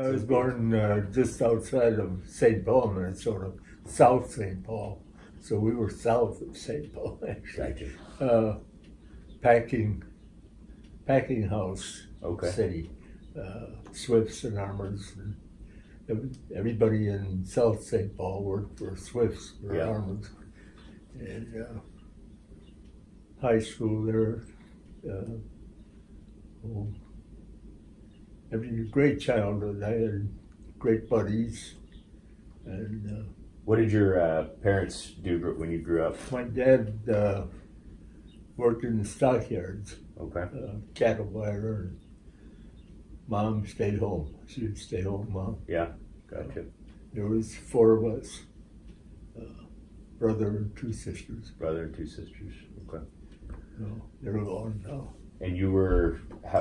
I was born just outside of St. Paul, Minnesota, South St. Paul. So we were south of St. Paul, actually. Packing house city. Swifts and Armors. And everybody in South St. Paul worked for Swifts or Armors. And high school there. Having a great childhood. I had great buddies. And what did your parents do when you grew up? My dad worked in the stockyards. Cattle buyer. And Mom stayed home. She would stay home, Mom. Yeah, gotcha. There was 4 of us. Brother and 2 sisters. Brother and 2 sisters. Okay. No, they're gone now. And you were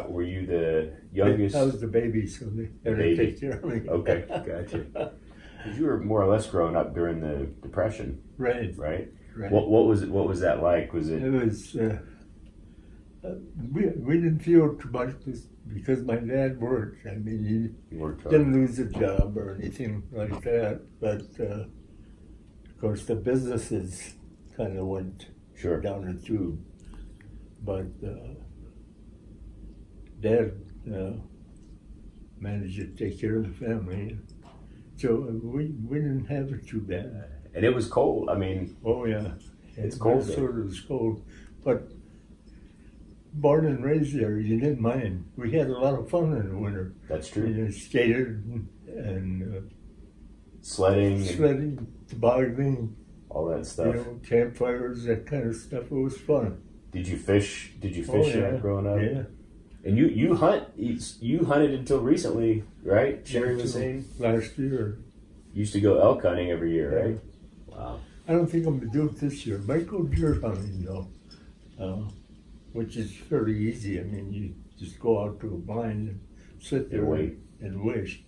were you the youngest? I was the baby, so they had to take care of me. Okay, gotcha. Because you were more or less growing up during the Depression. Right. Right? Right. What was that like? Was it? It was. We didn't feel too much because my dad worked. I mean, he worked hard. Didn't lose a job or anything like that. But of course, the businesses kind of went down the tube. But Dad managed to take care of the family, so we didn't have it too bad. And it was cold. I mean, oh yeah, it's cold. Sort of was cold, but born and raised there, you didn't mind. We had a lot of fun in the winter. That's true. You skated and sledding, tobogganing, all that stuff. You know, campfires, that kind of stuff. It was fun. Did you fish? Did you fish growing up? Yeah. And you hunted until recently, right? Sherry was saying last year. Used to go elk hunting every year, right? Wow. I don't think I'm gonna do it this year. Might go deer hunting though, which is fairly easy. I mean, you just go out to a blind and sit there and wish.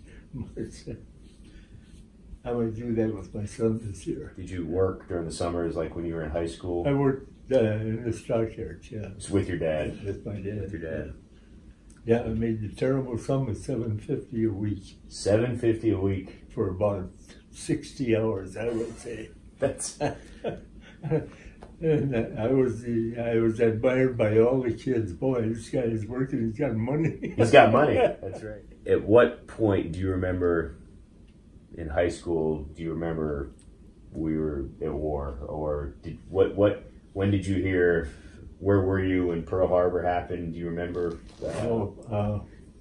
I might do that with my son this year. Did you work during the summers, like when you were in high school? I worked in the stockyards, yeah. Just with your dad? With my dad. With your dad. Yeah, I made the terrible sum of $750 a week. $750 a week? For about 60 hours, I would say. That's... And I was admired by all the kids. Boy, this guy is working, he's got money. He's got money, that's right. At what point do you remember in high school, do you remember we were at war? Or when did you hear, where were you when Pearl Harbor happened? Do you remember? Do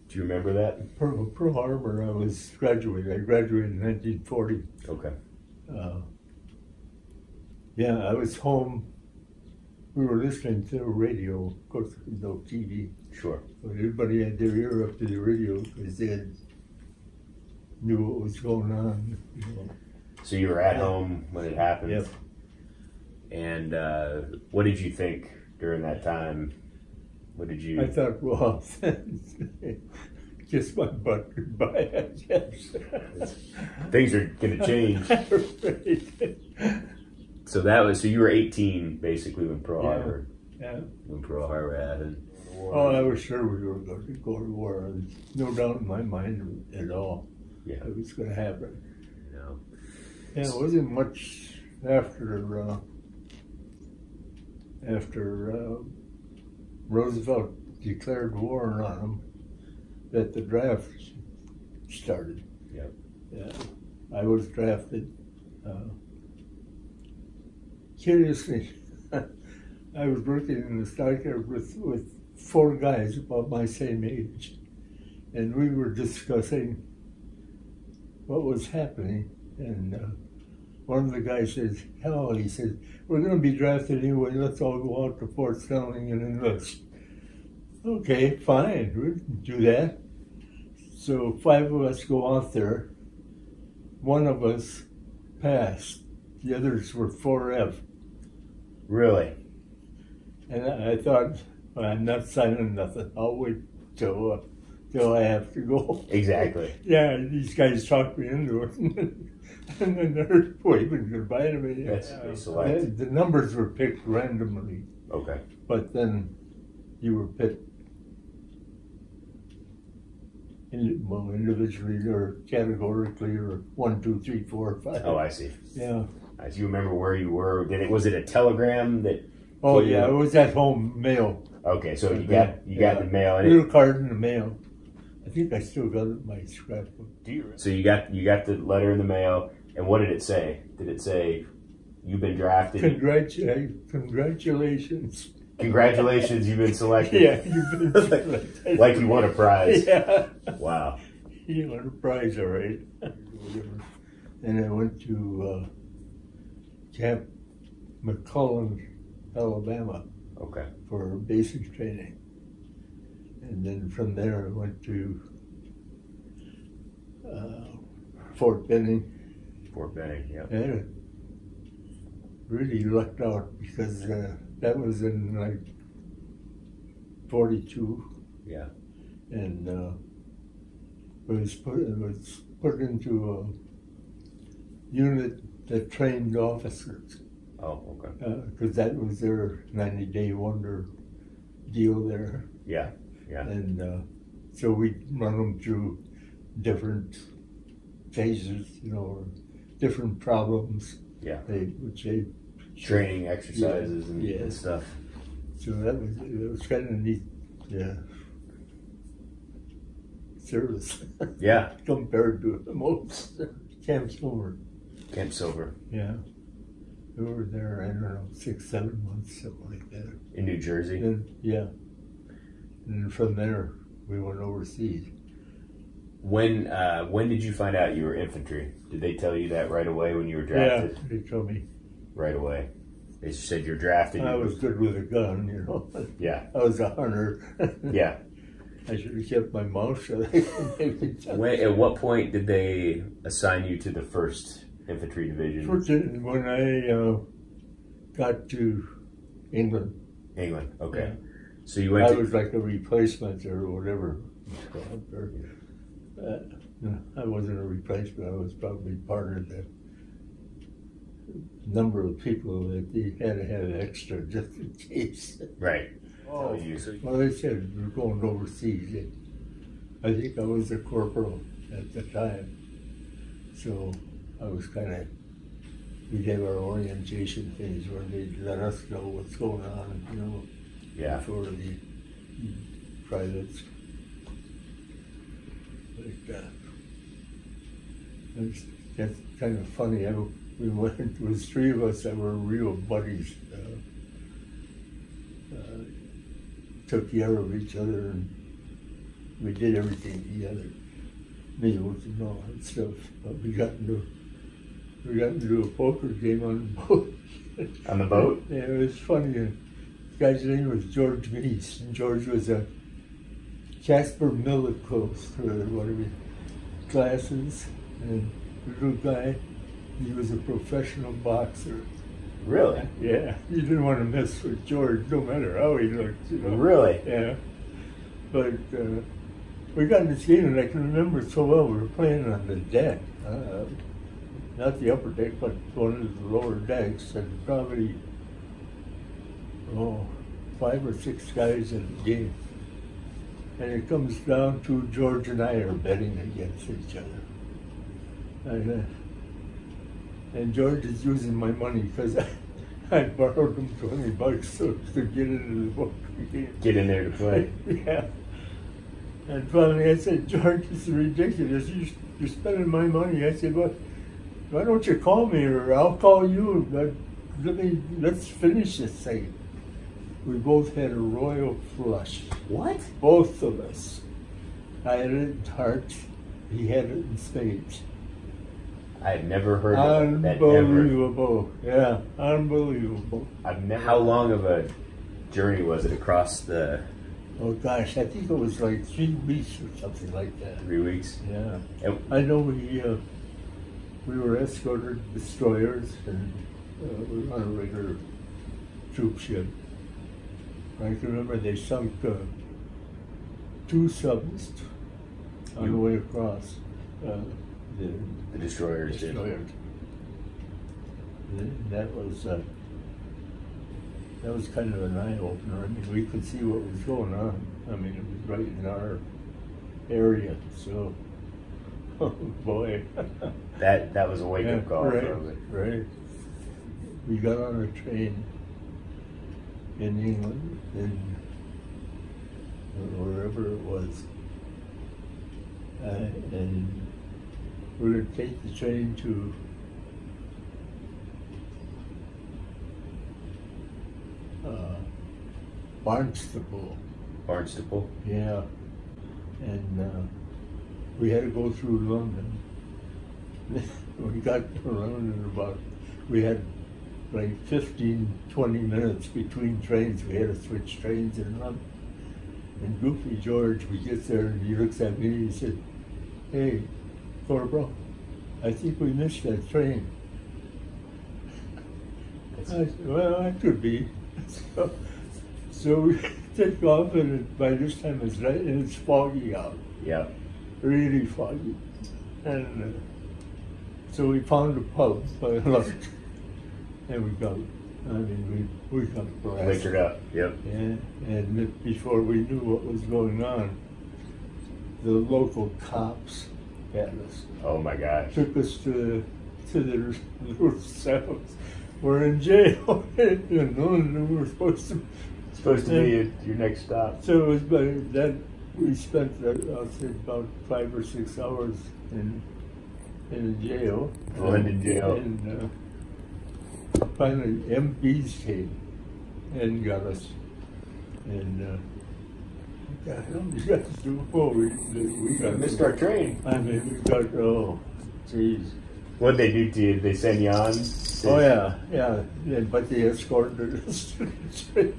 you remember that? Pearl Harbor, I was graduated. I graduated in 1940. Okay. Yeah, I was home. We were listening to the radio. Of course, there was no TV. Sure. But everybody had their ear up to the radio because they knew what was going on. You know. So you were at home when it happened? Yep. And what did you think during that time? What did you... I thought, well, kiss my butt goodbye, I guess. Things are going to change. Right. So you were 18 basically when Pearl Harbor. Yeah. When Pearl Harbor happened. Oh, I was sure we were going to go to war. No doubt in my mind at all. Yeah. It was going to happen. No. Yeah, it wasn't much after Roosevelt declared war on them that the draft started. Yep. Yeah. I was drafted. Curiously, I was working in the stockyard with 4 guys about my same age, and we were discussing what was happening. And one of the guys says, "Hell," he says, "we're going to be drafted anyway. Let's all go out to Fort Snelling and enlist." Okay, fine, we can do that. So 5 of us go out there. 1 of us passed. The others were 4F. Really? And I thought, well, I'm not signing nothing. I'll wait till I have to go. Exactly. Yeah, these guys talked me into it. And then they're waving goodbye to me. The numbers were picked randomly. Okay. But then you were picked well, individually or categorically, or 1, 2, 3, 4, 5. Oh, I see. Yeah. Do you remember where you were? Was it a telegram that? Oh yeah, it was at home mail. Okay, so you got the mail. A little card in the mail. I think I still got it in my scrapbook. So you got the letter in the mail, and what did it say? Did it say you've been drafted? Congratulations. Congratulations, you've been selected. Yeah, you've been selected. Like you won a prize. Yeah. Wow. You won a prize, all right. And I went to Camp McCullen, Alabama. Okay. For basic training. And then from there I went to Fort Benning. Fort Benning, yeah. And really lucked out because that was in like 42. Yeah. And it was put into a unit that trained officers. Oh, okay. Because that was their 90-day wonder deal there. Yeah, yeah. And so we run them through different phases, different problems. Yeah. Which they training exercises and stuff. So it was kind of neat. Yeah. Service. Yeah. Compared to most camps over. Camp Silver. Yeah. We were there, I don't know, 6, 7 months, something like that. In New Jersey? Yeah. And from there, we went overseas. When did you find out you were infantry? Did they tell you that right away when you were drafted? Yeah, they told me. Right away. They said you're drafted. I was good with a gun, Yeah. I was a hunter. Yeah. I should have kept my mouth shut. At what point did they assign you to the 1st Infantry Division? When I got to England. England, okay. Yeah. So you went I was like a replacement or whatever. No, I wasn't a replacement. I was probably part of the number of people that they had to have extra just in case. Right. Oh, well, they said we were going overseas. I think I was a corporal at the time. So I was we'd have our orientation things where they'd let us know what's going on, yeah. Before the privates. That's kind of funny. We went, it was 3 of us that were real buddies. Took care of each other, and we did everything together. Meals and all that stuff. But we got into a poker game on the boat. On the boat? Yeah, it was funny. The guy's name was George Meese, and George was a Casper Millicos, or whatever, glasses, and the little guy. He was a professional boxer. Really? Yeah. You didn't want to mess with George, no matter how he looked. Really? Yeah. But we got in this game, and I can remember it so well. We were playing on the deck, not the upper deck, but one of the lower decks, and probably 5 or 6 guys in the game. And it comes down to George and I are betting against each other. And George is using my money because I borrowed him $20 to get into the book again. Get in there to play. Yeah. And finally I said, George, this is ridiculous. You're spending my money. I said, well, why don't you call me, or I'll call you. Let's finish this thing. We both had a royal flush. What? Both of us. I had it in hearts. He had it in spades. I had never heard of that. Unbelievable. Yeah, unbelievable. How long of a journey was it across the... Oh gosh, I think it was like 3 weeks or something like that. 3 weeks? Yeah. I know we were escorted destroyers, and we were on a regular troop ship. I can remember they sunk 2 subs on the way across. The destroyers did. That was kind of an eye-opener. I mean, we could see what was going on. I mean, it was right area. So, oh boy. That was a wake-up call. Right, Probably. right. We got on a train in England, or wherever it was, and we would take the train to Barnstaple. Barnstaple? Yeah. And we had to go through London. We got to London we had like 15, 20 minutes between trains. We had to switch trains in London. And Goofy George, we get there and he looks at me and he said, "Hey, Corporal, I think we missed that train." I said, "Well, that could be." So we take off, and by this time it's light and it's foggy out. Yeah. Really foggy. And so we found a pub by luck, and we got blasted. Liquored up. Yep. And before we knew what was going on, the local cops had us. Oh my gosh. Took us to their little cells. We're in jail. And we were supposed to be your next stop. So it was that we spent, I'll say, about 5 or 6 hours in a jail. London jail. And finally, MPs came and got us. And what the hell did you guys do? Oh, we got missed our train. I mean, we got, oh, jeez. What'd they do to you? Did they send you on? Oh, yeah. But they escorted us. Do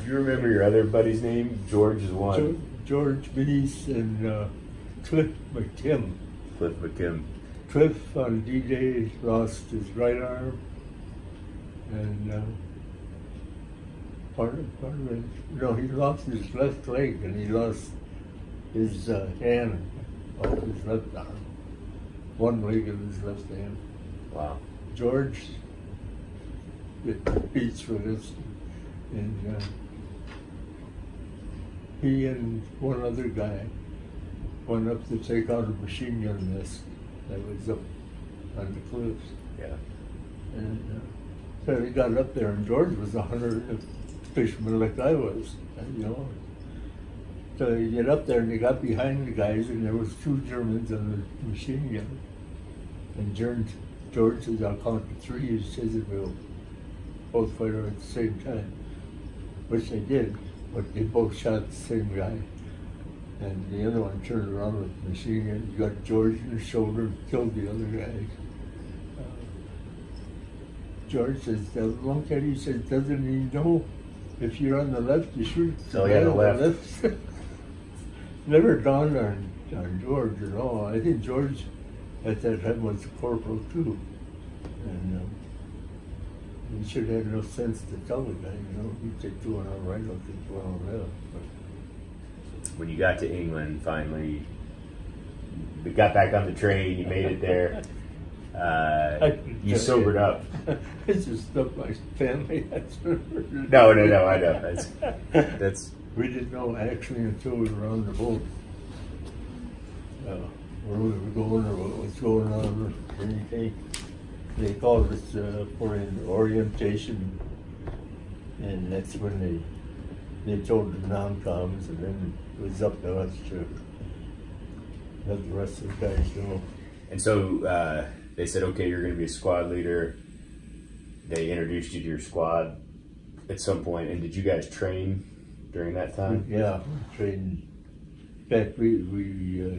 you remember your other buddy's name? George is one. George Beast and Cliff McKim. Cliff McKim. Cliff on D-Day lost his right arm, and part of it, he lost his left leg, and he lost his hand off his left arm. One leg of his left hand. Wow. George did beats with us, and he and one other guy went up to take out a machine gun nest that was up on the cliffs. Yeah. And so he got up there, and George was a fisherman like I was, So he get up there, and he got behind the guys, and there was 2 Germans on the machine gun. And George says, "I'll count to 3. He says that we'll both fire at the same time," which they did, but they both shot the same guy. And the other one turned around with the machine gun. He got George in the shoulder and killed the other guy. George says, "Lunkhead," he says, "doesn't he know if you're on the left, you shoot the guy on the left?" Never dawned on George at all. I think George at that time was a corporal too. And he should have enough sense to tell the guy, you take 2 on our right, I'll take 2 on our left. But when you got to England, finally, you got back on the train, you made it there, you sobered up. It's just stuff my family has heard. No, I know. That's. We didn't know actually until we were on the boat where we were going or what was going on or anything. They called us for an orientation, and that's when they told the non-coms, and then it was up to us to let the rest of the guys know. And so they said, "Okay, you're going to be a squad leader." They introduced you to your squad at some point, and did you guys train during that time? Yeah, we trained. In fact, we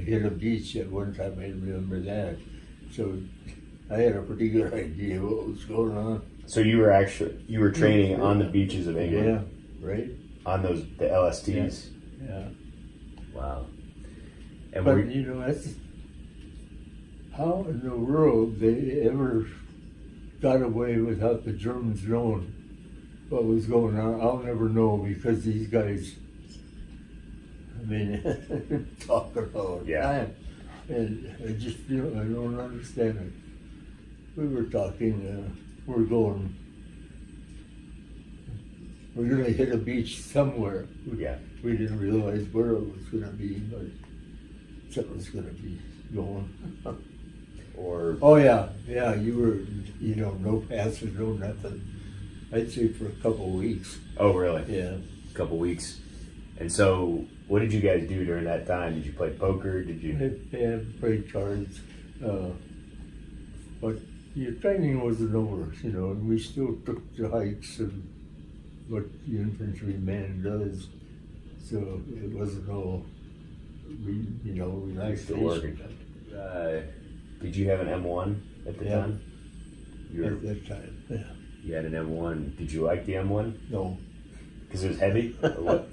hit a beach at one time. I remember that. So I had a pretty good idea what was going on. So you were training on the beaches of England? Yeah, right. On the LSTs? Yeah. Wow. And but that's how in the world they ever got away without the Germans knowing what was going on. I'll never know, because these guys, talking all the time. And I just, I don't understand it. We were talking, we're going to hit a beach somewhere. Yeah. We didn't realize where it was going to be, but something's going to be going. Or Oh yeah, you were, no passes, no nothing. I'd say for a couple of weeks. oh really? Yeah. A couple weeks. And so, what did you guys do during that time? Did you play poker? Did you? Yeah, played cards. But your training wasn't over, and we still took the hikes and what the infantryman does. So it wasn't all, relaxation. Did you have an M1 at the time? At that time, yeah. You had an M1. Did you like the M1? No. Because it was heavy? Or what?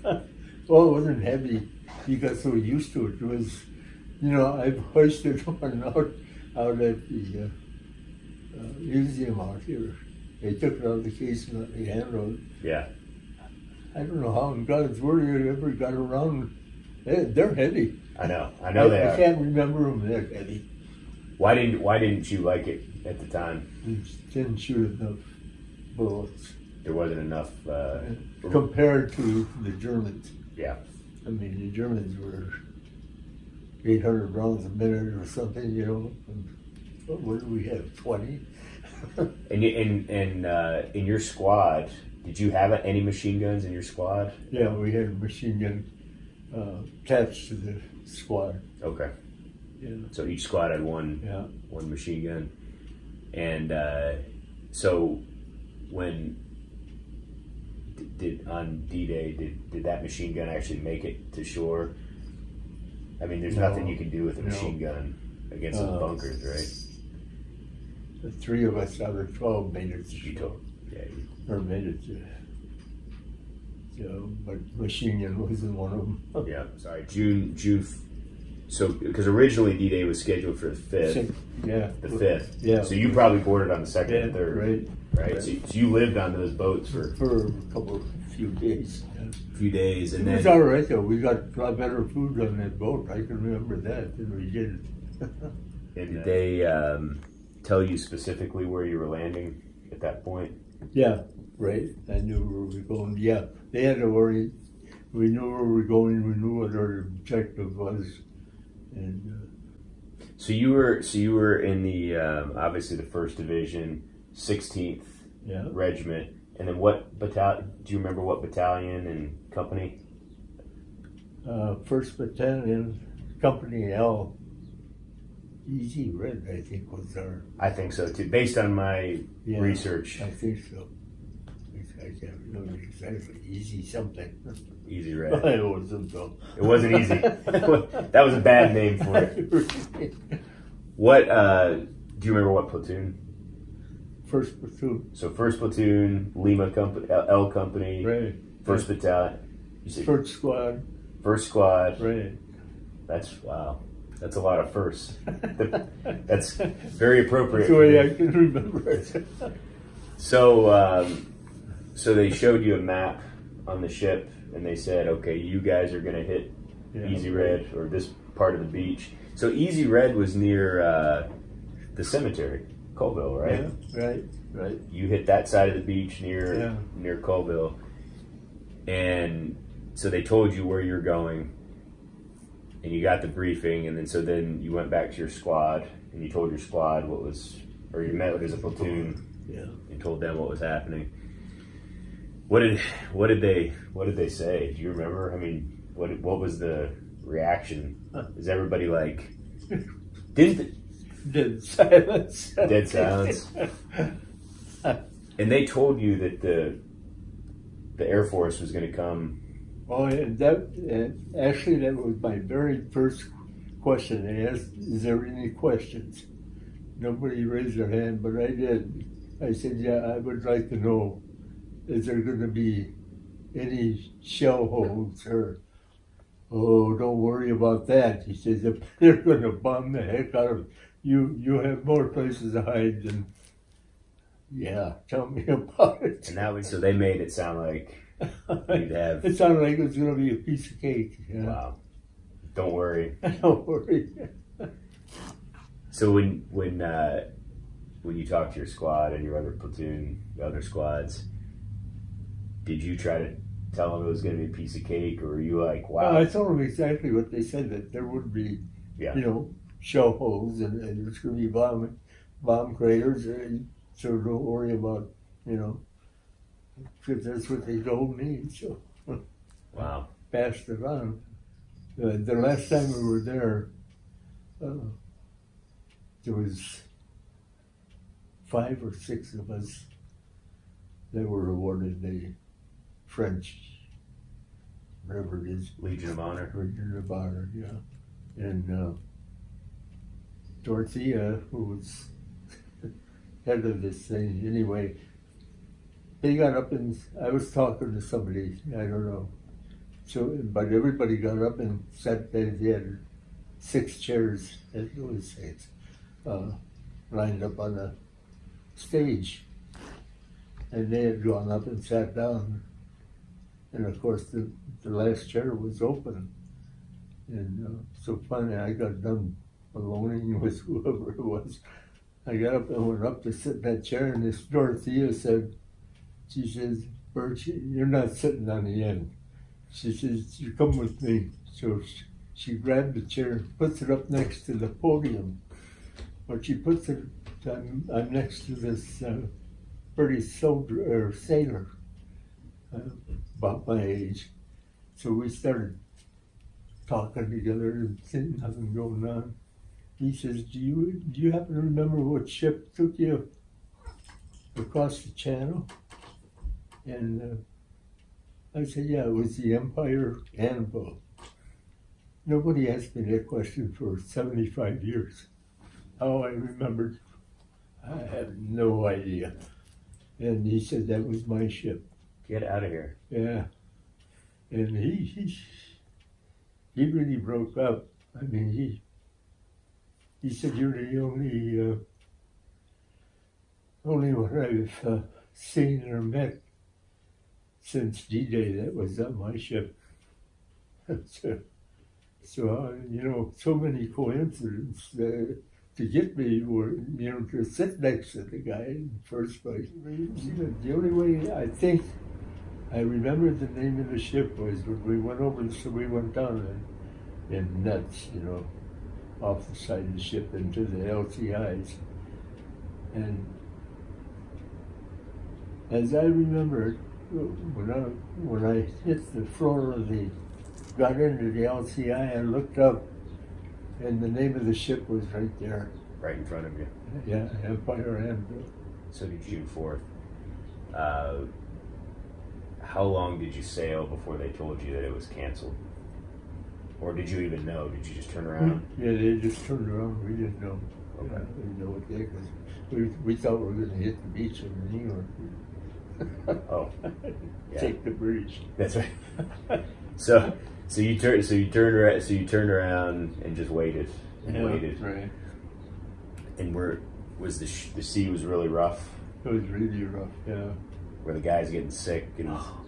Well, it wasn't heavy. You got so used to it. It was, I've hoisted one out at the museum out here. They took it out of the case and let me handle it. Yeah. I don't know how in God's word it ever got around. They're heavy. I know they are. I can't remember them that heavy. Why didn't you like it at the time? Didn't shoot enough bullets. There wasn't enough. Compared to the Germans. Yeah. I mean, the Germans were 800 rounds a minute or something, And what do we have, 20? And in your squad, did you have any machine guns in your squad? Yeah, we had a machine gun attached to the squad. Okay. Yeah. So each squad had one machine gun. And so when on D-Day, did that machine gun actually make it to shore? I mean, there's nothing you can do with a machine gun against those bunkers, right? The 3 of us out of 12 made it to shore. Or made it to, but machine gun wasn't one of them. Yeah, sorry, June. So, because originally D-Day was scheduled for the 5th. Yeah. The 5th. Yeah. So you probably boarded on the 2nd and 3rd. Right. So you lived on those boats for a few days. Yeah. Few days, and it was all right though. We got a lot better food on that boat. I can remember that than we did. And did they tell you specifically where you were landing at that point? Yeah, right. I knew where we were going. Yeah, they had to worry. We knew where we were going. We knew what our objective was, and. So you were in the obviously the 1st Division, 16th Regiment, and then what battalion? Do you remember what battalion and company? 1st Battalion, Company L. Easy Red, I think, was our. I think so too, based on my research. I think so. I can't remember exactly. Easy something. Easy Red. It wasn't though. It wasn't easy. That was a bad name for it. What? Do you remember what platoon? 1st Platoon. So 1st Platoon, Lima Company, L Company, Right. 1st Battalion. You said 1st Squad. 1st Squad. Right. That's wow. That's a lot of firsts. That's very appropriate. That's the way I can remember it. So, so they showed you a map on the ship, and they said, "Okay, you guys are going to hit Easy Red or this part of the beach." So Easy Red was near the cemetery, Colville, right? Yeah, right. You hit that side of the beach near Colville, and so they told you where you're going, and you got the briefing, and then you went back to your squad, and you told your squad what was, or you met as a platoon, and told them what was happening. What did they say? Do you remember? I mean, what was the reaction? Is everybody like dead silence? Dead silence. And they told you that the Air Force was going to come. Oh, and actually that was my very first question. They asked, "Is there any questions?" Nobody raised their hand, but I did. I said, "Yeah, I would like to know, is there going to be any shell holes or?" "Oh, don't worry about that." He says, "They're going to bomb the heck out of you. You have more places to hide than." Yeah, tell me about it. And that was, so they made it sound like you'd have. It sounded like it was going to be a piece of cake. Yeah. Wow. Don't worry. Don't worry. So when you talked to your squad and your other platoon, the other squads, did you try to tell them it was going to be a piece of cake, or were you like, wow? No, I told them exactly what they said, that there would be Yeah. You know, shell holes, and there's going to be bomb craters, so don't worry about, you know, because that's what they told me. So, wow. Passed it on. The last time we were there, there was 5 or 6 of us that were awarded the French, whatever it is. Legion of Honor. Legion of Honor, yeah. And Dorothea, who was head of this thing, anyway, they got up and I was talking to somebody, I don't know. So, but everybody got up and sat there. They had 6 chairs, as those things, lined up on the stage. And they had gone up and sat down. And of course, the last chair was open. And so finally, I got done aloneing with whoever it was. I got up and went up to sit in that chair, and this Dorothea said, she says, Bert, you're not sitting on the end. She says, you come with me. So she grabbed the chair and puts it up next to the podium. But she puts it, I'm next to this British soldier or sailor, about my age. So we started talking together and seeing nothing going on. He says, do you happen to remember what ship took you across the channel? And I said, yeah, it was the Empire Anvil. Nobody asked me that question for 75 years. How I remembered, I have no idea. And he said, that was my ship. Get out of here. Yeah. And he really broke up. I mean, he said, you're the only one I've seen or met since D-Day that was on my ship. So you know, so many coincidences to get me were, you know, to sit next to the guy in the first place. The only way I think I remember the name of the ship was when we went over, so we went down in nets, you know, off the side of the ship into the LTIs. And as I remember it, when I hit the floor of got into the LCI, I looked up, and the name of the ship was right there. Right in front of you. Yeah, Empire Anvil. So did June 4th. How long did you sail before they told you that it was canceled? Or did you even know? Did you just turn around? Yeah, they just turned around. We didn't know. Okay. We didn't know what they, because we thought we were going to hit the beach in New York. Oh, yeah. Take the bridge. That's right. So you turned around and just waited and waited. Right. And was the sea was really rough? It was really rough. Yeah. Were the guys getting sick? And I'll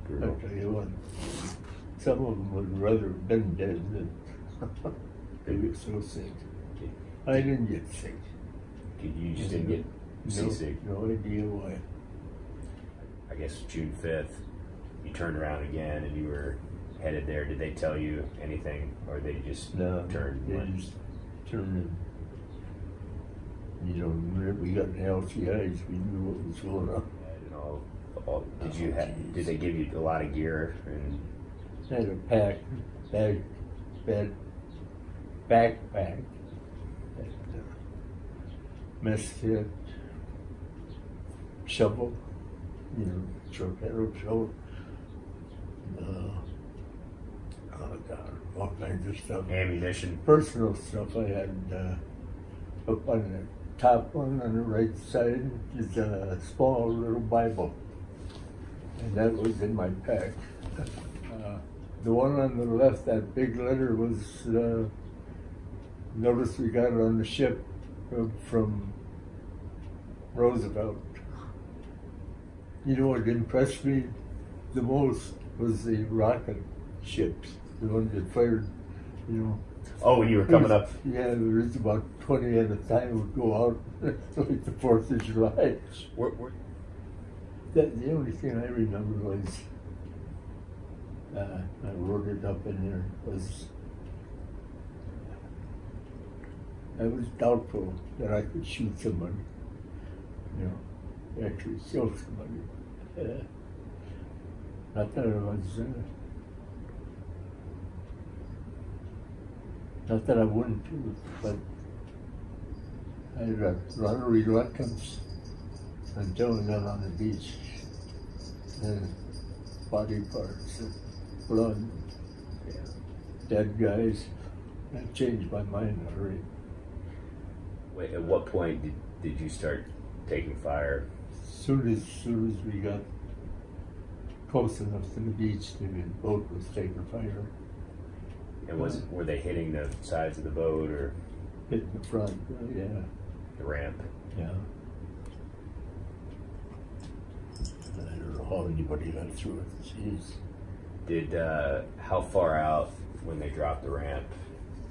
tell you what. Some of them would rather have been dead than they were so sick. I didn't get sick. You just didn't get seasick? No idea why. I guess June 5th, you turned around again and you were headed there. Did they tell you anything, or they just turned? They just turned and, you know, we got the LCIs, we knew what was going on. Did they give you a lot of gear? And I had a backpack, mess kit, shovel, you know, torpedo shovel, oh God, all kinds of stuff. Ammunition. Personal stuff I had up on the top one on the right side is a small little Bible, and that was in my pack. The one on the left, that big letter, was notice we got it on the ship from Roosevelt. You know what impressed me the most was the rocket ships, the ones that fired, you know. Oh, when you were coming up? Yeah, there was about 20 at a time would go out like the 4th of July. The only thing I remember was, I wrote it up in there, was I was doubtful that I could shoot somebody, you know, actually kill somebody. Not that I was, not that I wouldn't do it, but I had a lot of reluctance until I got on the beach. And body parts and blood, dead guys. I changed my mind already. Wait, at what point did you start taking fire? As soon as we got close enough to the beach, the boat was taking fire. And were they hitting the sides of the boat or hitting the front? Yeah. The ramp? Yeah. I don't know how anybody got through it. Jeez. Did how far out when they dropped the ramp?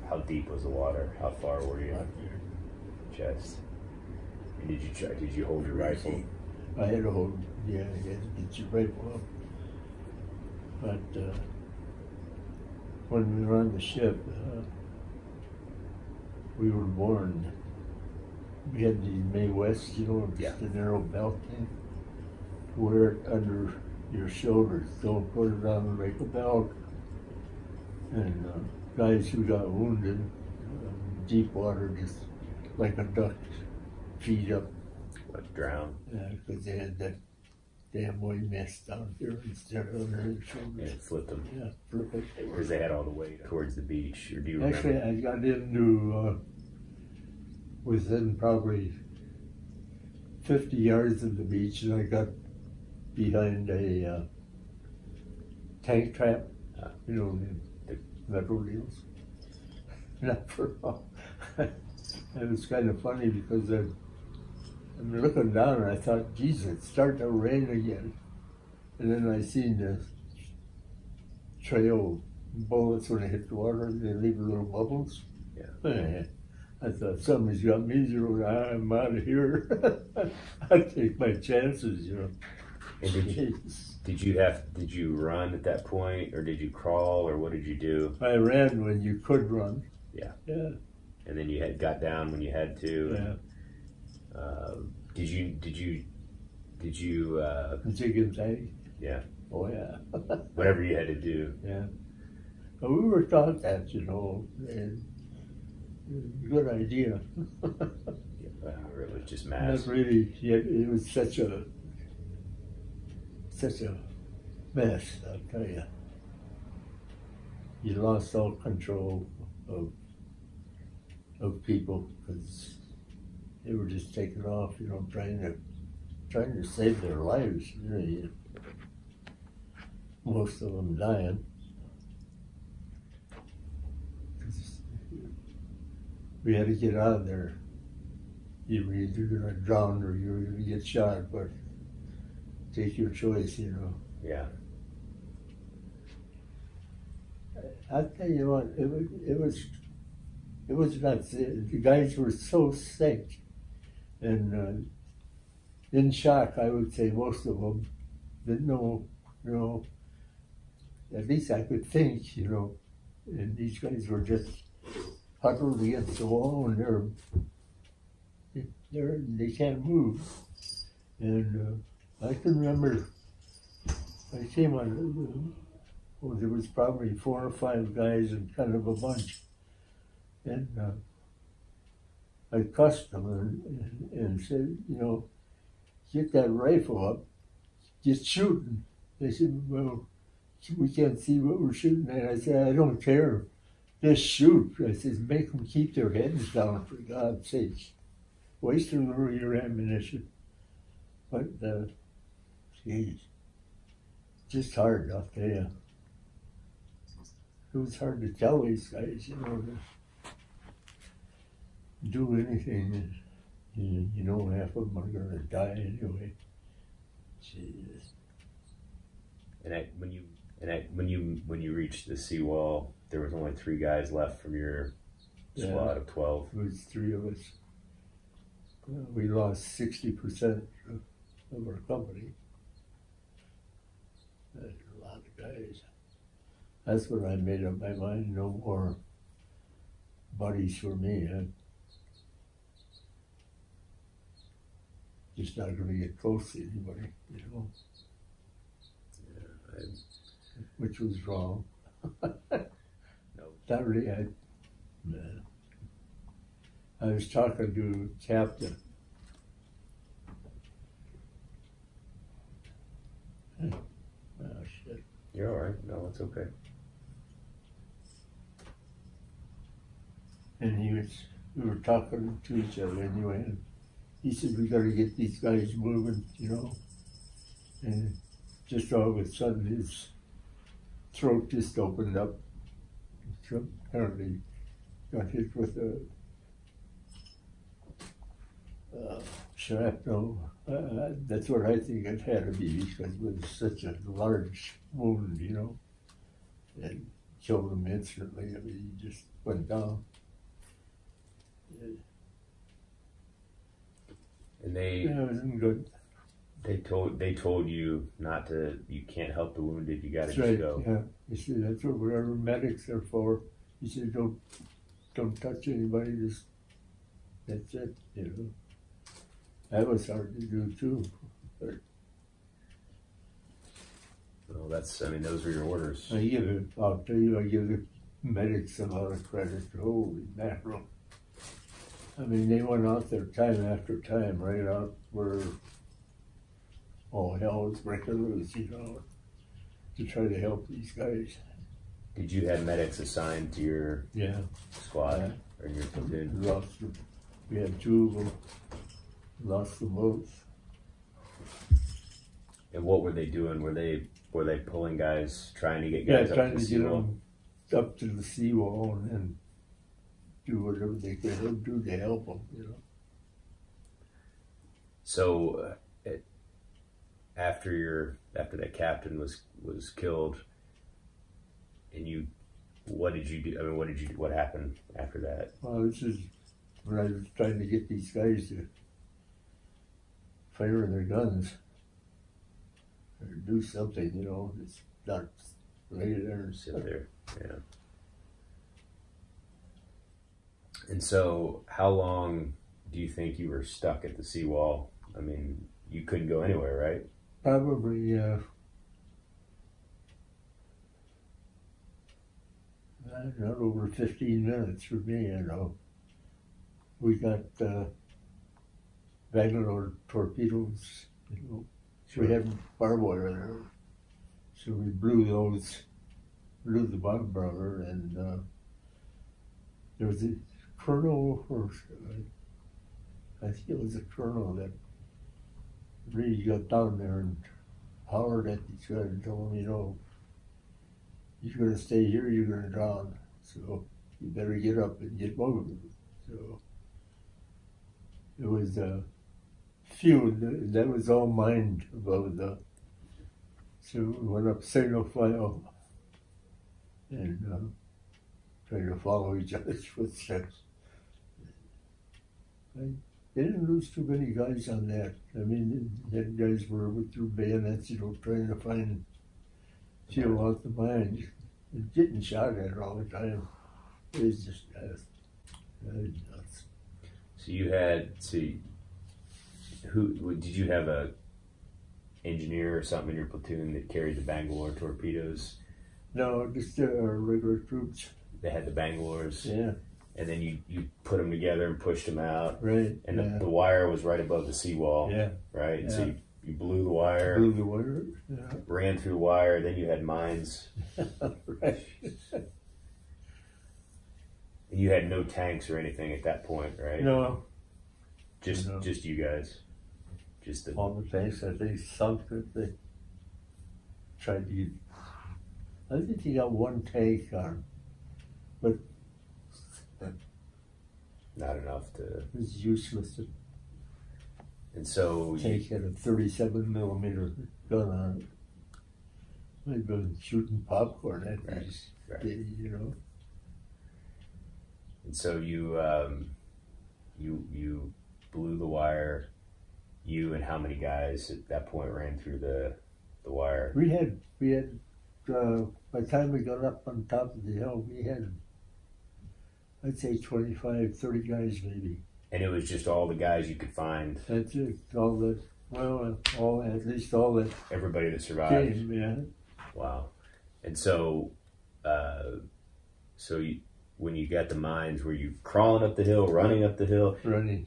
How deep was the water? How far were you? Out there. Chest. And did you hold your rifle? I had to hold. Yeah, you had to get your rifle up. But when we were on the ship, we were warned. We had the May West, you know, just the narrow belt thing. Wear it under your shoulders. Don't put it on like a belt. And guys who got wounded, deep water, just like a duck, feet up. Like drown? Yeah, because they had that damn white mess down here instead of under their shoulders. Yeah, flip them. Yeah, flip it. Because they had all the weight towards the beach. Or do you remember? Actually, I got into within probably 50 yards of the beach, and I got behind a tank trap, you know, the metal deals. Not for long. It was kind of funny because I'm looking down and I thought, geez, it's starting to rain again. And then I seen the trail bullets when they hit the water, they leave little bubbles. Yeah. I thought, somebody's got me zeroed. I'm out of here. I take my chances, you know. And did you run at that point, or did you crawl, or what did you do? I ran when you could run. Yeah. Yeah. And then you got down when you had to. Yeah. Did you Jig and tag? Yeah. Oh yeah. Whatever you had to do. Yeah. But we were taught that, you know, and good idea. Or it was just mass. Not really. Yeah, it was such a mess, I'll tell you. You lost all control of people because they were just taking off, you know, trying to save their lives. You know, most of them dying. We had to get out of there. You were either going to drown or you were going to get shot, but take your choice, you know. Yeah. I'll tell you what, it was nuts. The guys were so sick and in shock, I would say most of them didn't know, you know, at least I could think, you know, and these guys were just huddled against the wall and they can't move. And I can remember I came on, there was probably 4 or 5 guys in kind of a bunch. And I cussed them and said, you know, get that rifle up, get shooting. They said, well, we can't see what we're shooting at. I said, I don't care. Just shoot. I said, make them keep their heads down, for God's sake. Waste a little of your ammunition. But, geez, just hard, I'll tell you. It was hard to tell these guys, you know, to do anything. You know, half of them are going to die anyway. Jesus. When you reached the seawall, there was only 3 guys left from your squad of 12. It was 3 of us. We lost 60% of our company. That's a lot of guys. That's when I made up my mind, no more buddies for me. just not going to get close to anybody, you know. Yeah, which was wrong. no. That really, I was talking to Captain. Oh, shit. You're all right. No, it's okay. And we were talking to each other anyway, and he said, we got to get these guys moving, you know. And just all of a sudden, his throat just opened up. He apparently got hit with a shrapnel. That's what I think it had to be, because it was such a large wound, you know, and killed him instantly. I mean, he just went down. And they wasn't good. They told you not to. You can't help the wounded. You got to That's just right. go. Yeah, he said that's what our medics are for. He said don't touch anybody. Just that's it. You know, that was hard to do too. But Well, that's. I mean, those were your orders. I'll tell you, I give the medics a lot of credit. Holy mackerel! I mean, they went out there time after time, right out where all hell was breaking loose, you know, to try to help these guys. Did you have medics assigned to your squad or your platoon? Lost them. We had two of them. Lost them both. And what were they doing? Were they pulling guys, trying to get guys up trying to the to get seawall? them up to the seawall and do whatever they could do to help them, you know. So, after that captain was killed, and what did you do? I mean, what happened after that? Well, this is when I was trying to get these guys to fire their guns or do something, you know. It's not lay there and Sit there, yeah. And so, how long do you think you were stuck at the seawall? I mean, you couldn't go anywhere, right? probably not over 15 minutes for me, you know. We got Bangalore torpedoes, you know. Sure. We had barbed wire there. So we blew the bottom rubber, and there was a colonel, or I think it was a colonel, that really got down there and hollered at these guys and told them, you know, you're going to stay here, you're going to drown. So you better get up and get moving. So it was a field that was all mined above the. So we went up single file and tried to follow each other's footsteps. They didn't lose too many guys on that. I mean, the guys were with their bayonets, you know, trying to feel out the mines and getting shot at all the time. It was just nuts. So you had who did you have a engineer or something in your platoon that carried the Bangalore torpedoes? No, just our regular troops. They had the Bangalores. Yeah. And then you put them together and pushed them out. Right. And the wire was right above the seawall. Yeah. Right? Yeah. So you blew the wire. Blew the wire. Yeah. Ran through wire. Then you had mines. Right. And you had no tanks or anything at that point, right? No. Just No. just you guys. Just the All the tanks that they sunk, that they tried to get. I think he got one tank on, but not enough to. it was useless. And so The tank had a 37 millimeter gun on it. I'd been shooting popcorn at these, right. you know. And so you blew the wire. You and how many guys at that point ran through the wire? We had by the time we got up on top of the hill, we had, I'd say 25, 30 guys maybe. And it was just all the guys you could find. That's it. All the, well, all, at least all the everybody that survived. came, yeah. Wow. And so, when you got the mines, were you crawling up the hill, running up the hill? Running.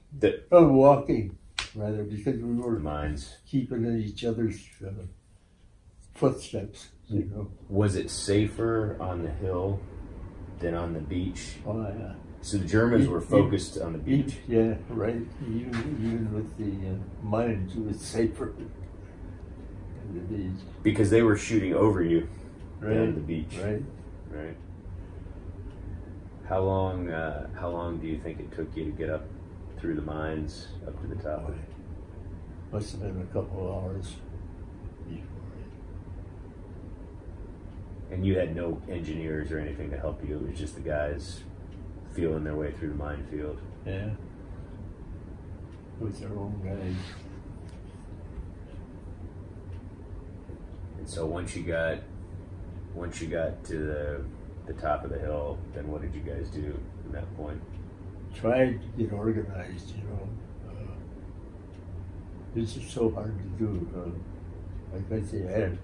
Walking, rather, because we were mines. keeping in each other's footsteps, you know. Was it safer on the hill than on the beach? Oh, yeah. So the Germans were focused on the beach? Yeah, right. Even with the mines, it was safer on the beach. Because they were shooting over you on the beach. Right. Right. How long do you think it took you to get up through the mines, up to the top? Must have been a couple of hours before. And you had no engineers or anything to help you. It was just the guys feeling their way through the minefield. Yeah. With their own guys. And so once you got to the top of the hill, then what did you guys do from that point? Tried to get organized, you know. This is so hard to do. Like I say,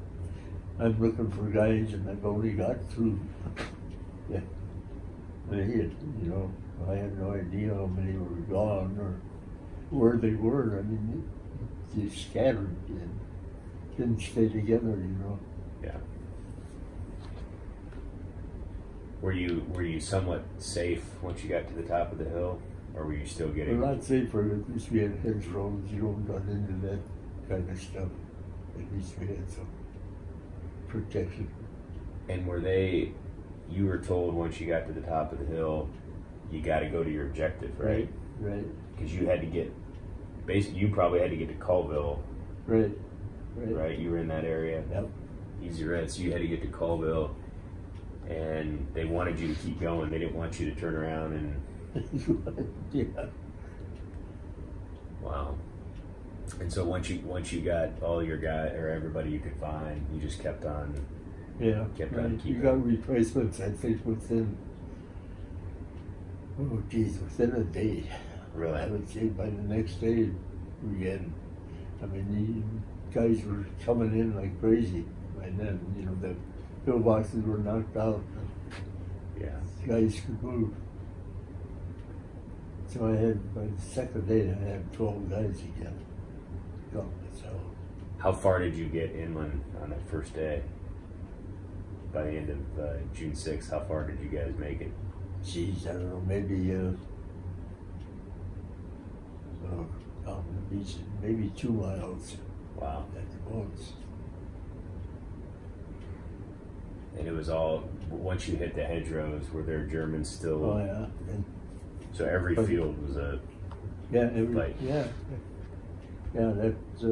I'm looking for guys, and I've only got through. Yeah, you know, I had no idea how many were gone or where they were. I mean, they scattered and didn't stay together, you know. Yeah. Were you somewhat safe once you got to the top of the hill, or were you still getting? Well, not safer. At least we had hedgerows. You don't run into that kind of stuff. At least we had some protection. And you were told once you got to the top of the hill, you got to go to your objective, right? Right. Because you had to get, basically, you probably had to get to Colville. Right. Right. You were in that area. Yep. Easy Red. So you had to get to Colville, and they wanted you to keep going. They didn't want you to turn around and. Yeah. Wow. And so once you got all your guys or everybody you could find, you just kept on. Yeah. Kept on keeping. You got replacements, I think, within a day. Really? I would say by the next day we had. I mean, the guys were coming in like crazy by then. You know, the pillboxes were knocked out. Yeah. Guys could move. So I had, by the second day, I had 12 guys again. So. How far did you get inland on that first day? By the end of June 6th, how far did you guys make it? Geez, I don't know, maybe on the beach, maybe 2 miles. Wow. At the most. And it was all, once you hit the hedgerows, were there Germans still? Oh, yeah. So every field was a fight. Yeah, that's,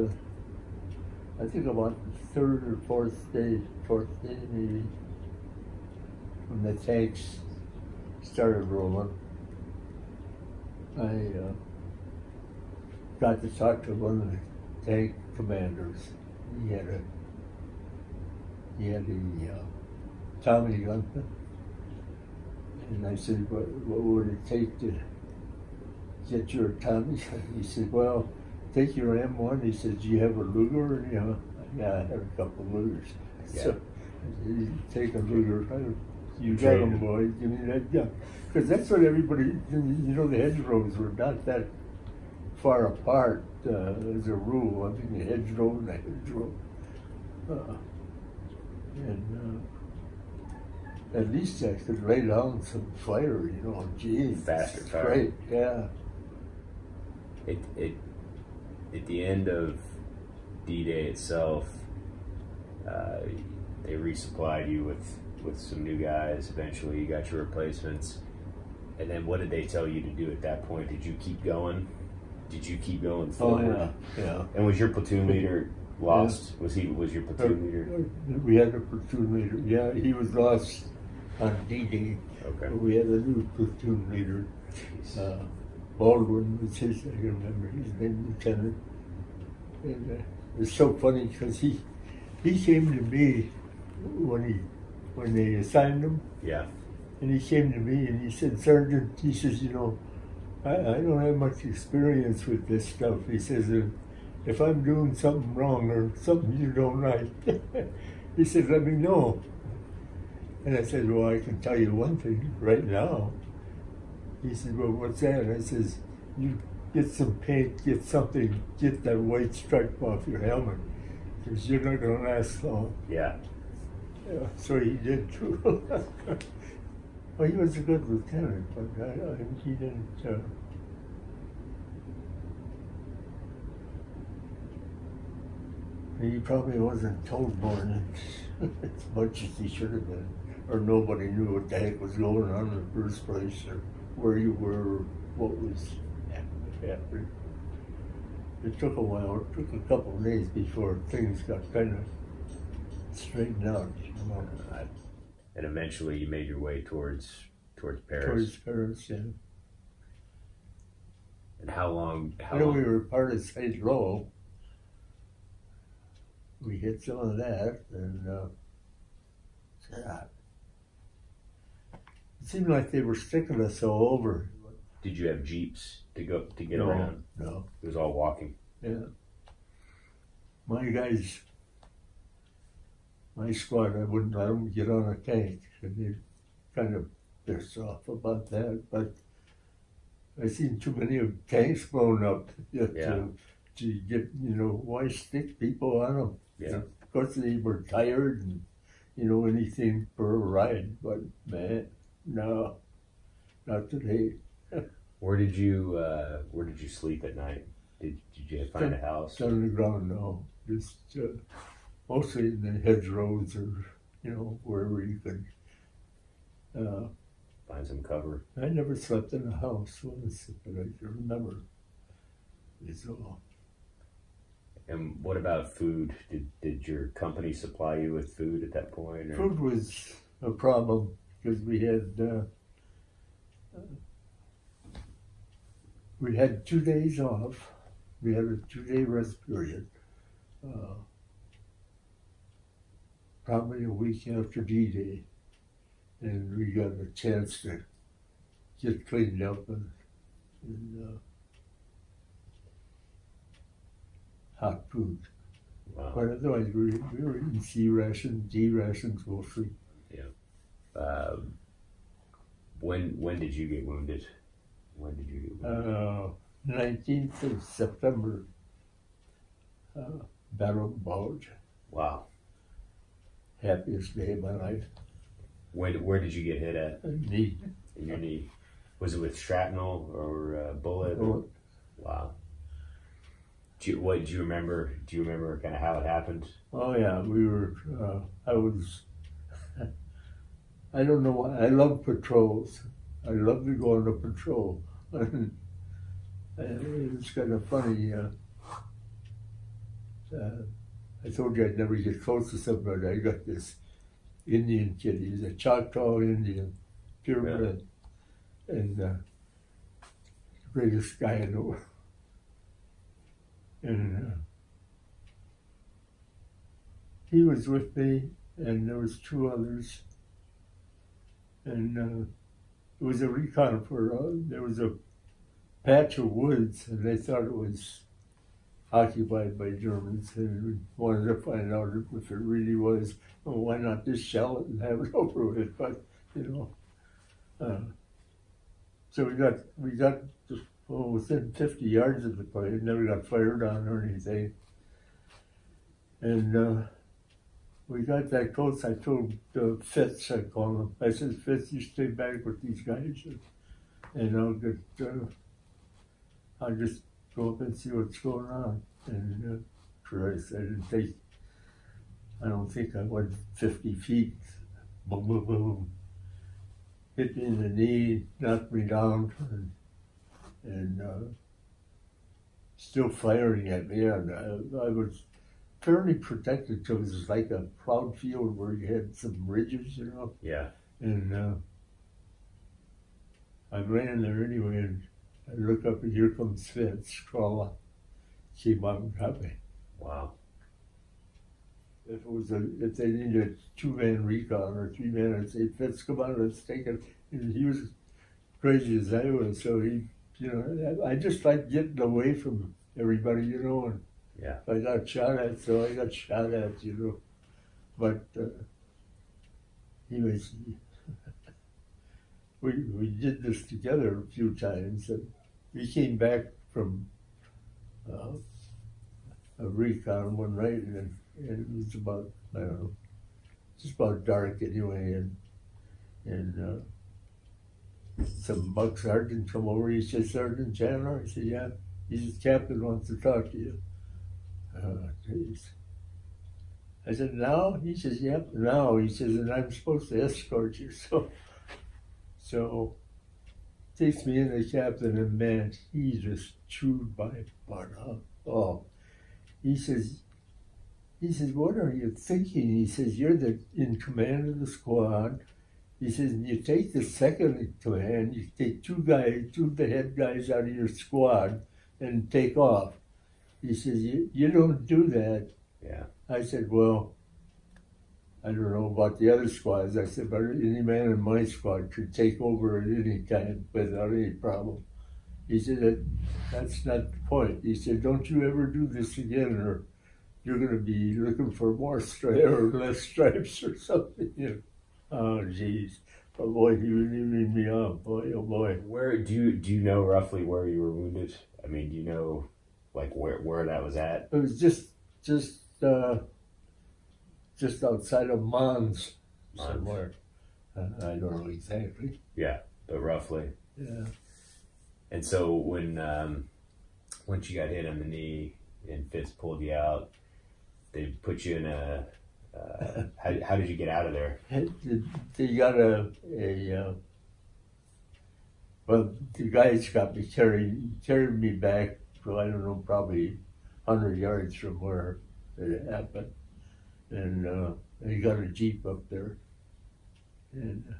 I think about the third or fourth day maybe, when the tanks started rolling, I got to talk to one of the tank commanders. He had a Tommy gun, and I said, what would it take to get your Tommy gun? He said, well, take your M1. He said, do you have a Luger? You know, yeah, I have a couple of Lugers. Yeah. So I said, take a Luger. You got them, boys. Give me that gun. Because that's what everybody, you know, the hedgerows were not that far apart as a rule. I mean, the hedgerow and the hedgerow. At least I could lay down some fire, you know, geez. Faster fire. Great, yeah. At the end of D-Day itself, they resupplied you with some new guys. Eventually, you got your replacements. And then what did they tell you to do at that point? Did you keep going? Did you keep going forward? Oh, yeah. And was your platoon leader lost? Yeah. Was your platoon leader? We had a platoon leader. Yeah, he was lost on D-Day. Okay. But we had a new platoon leader. Baldwin was his, I can remember his name, Lieutenant. And it was so funny because he came to me when they assigned him. Yeah. And he came to me and he said, Sergeant, he says, you know, I don't have much experience with this stuff. He says, if I'm doing something wrong or something you don't like, he said, let me know. And I said, well, I can tell you one thing right now. He said, well, what's that? And I says, you get some paint, get something, get that white stripe off your helmet, because you're not going to last long. Yeah. Yeah, so he did too. Well, he was a good lieutenant, but he didn't. He probably wasn't told more than as much as he should have been, or nobody knew what the heck was going on in the first place, or where you were, or what was happening. It took a while. It took a couple of days before things got kind of straightened out. You know. And eventually, you made your way towards Paris. Towards Paris, yeah. And how long? We were part of St. Lo. We hit some of that, and it seemed like they were sticking us all over. Did you have jeeps to get around? No. It was all walking. Yeah. My guys, my squad, I wouldn't let them get on a tank, and they kind of pissed off about that. But I seen too many of tanks blown up to get, why stick people on them? Yeah. Of course, they were tired and, anything for a ride. But, man, no, not today. Where did you sleep at night? Did you find a house? On the ground, no. Just mostly in the hedgerows or, wherever you could. Find some cover. I never slept in a house once, but I can remember. It's all. And what about food? Did your company supply you with food at that point? Or? Food was a problem because we had 2 days off. We had a 2-day rest period. Probably a week after D-Day. And we got a chance to get cleaned up and hot food. Wow. But otherwise, we were eating C rations, D rations mostly. Yeah. When did you get wounded? 19th of September, Battle of Bulge. Wow. Happiest day of my life. Where did you get hit at? Knee. In your knee. Was it with shrapnel or bullet? Wow. Do you remember? Do you remember kind of how it happened? Oh yeah, we were. I don't know why. I love patrols. I love to go on a patrol. It's kind of funny. I told you I'd never get close to somebody. I got this Indian kid. He's a Choctaw Indian, purebred, and the greatest guy in the world. And he was with me, and there was 2 others. And it was a recon there was a patch of woods, and they thought it was occupied by Germans, and we wanted to find out if it really was. Well, why not just shell it and have it over with? But so we got within 50 yards of the place. Never got fired on or anything, and we got that close. I told Fitz, I call him. I said, Fitz, you stay back with these guys, and I'll just go up and see what's going on. And Christ, I don't think I went 50 feet. Boom, boom, boom. Hit me in the knee, knocked me down, and still firing at me. And I was fairly protected because it was like a plowed field where you had some ridges, Yeah. And I ran there anyway, and I look up and here comes Fitz, crawling. Came out and got me. Wow. If they needed a 2-man recon or 3-man, I'd say, Fitz, come on, let's take it. And he was crazy as I was, so he you know, I just like getting away from everybody, you know, and Yeah. I got shot at, so I got shot at, you know. But anyways, we did this together a few times, and we came back from a recon one night, and it was about, I don't know, just about dark anyway, and some buck sergeant come over. He said, "Sergeant Chandler?" I said, "Yeah." He says, "Captain wants to talk to you." Geez. I said, "Now?" He says, "Yep, now." He says, "And I'm supposed to escort you." So takes me in, the captain, and man, he just chewed my butt up. Oh, he says, "What are you thinking?" He says, "You're in command of the squad." He says, "And you take the second in command, you take two of the head guys out of your squad and take off." He says, you don't do that." Yeah. I said, "Well, I don't know about the other squads." I said, "But any man in my squad could take over at any time without any problem." He said, "That's not the point." He said, "Don't you ever do this again, or you're going to be looking for more or less stripes or something." You know? Oh, geez. But boy, he really made me off. Boy, oh boy. Where do you know roughly where you were wounded? I mean, do you know like where that was at? It was just outside of Mons somewhere. I don't know exactly. Yeah, but roughly. Yeah. And so when once you got hit on the knee and Fitz pulled you out, they put you in a. How did you get out of there? They got well, the guys got me carried me back to, I don't know, probably 100 yards from where it happened. And they got a Jeep up there. And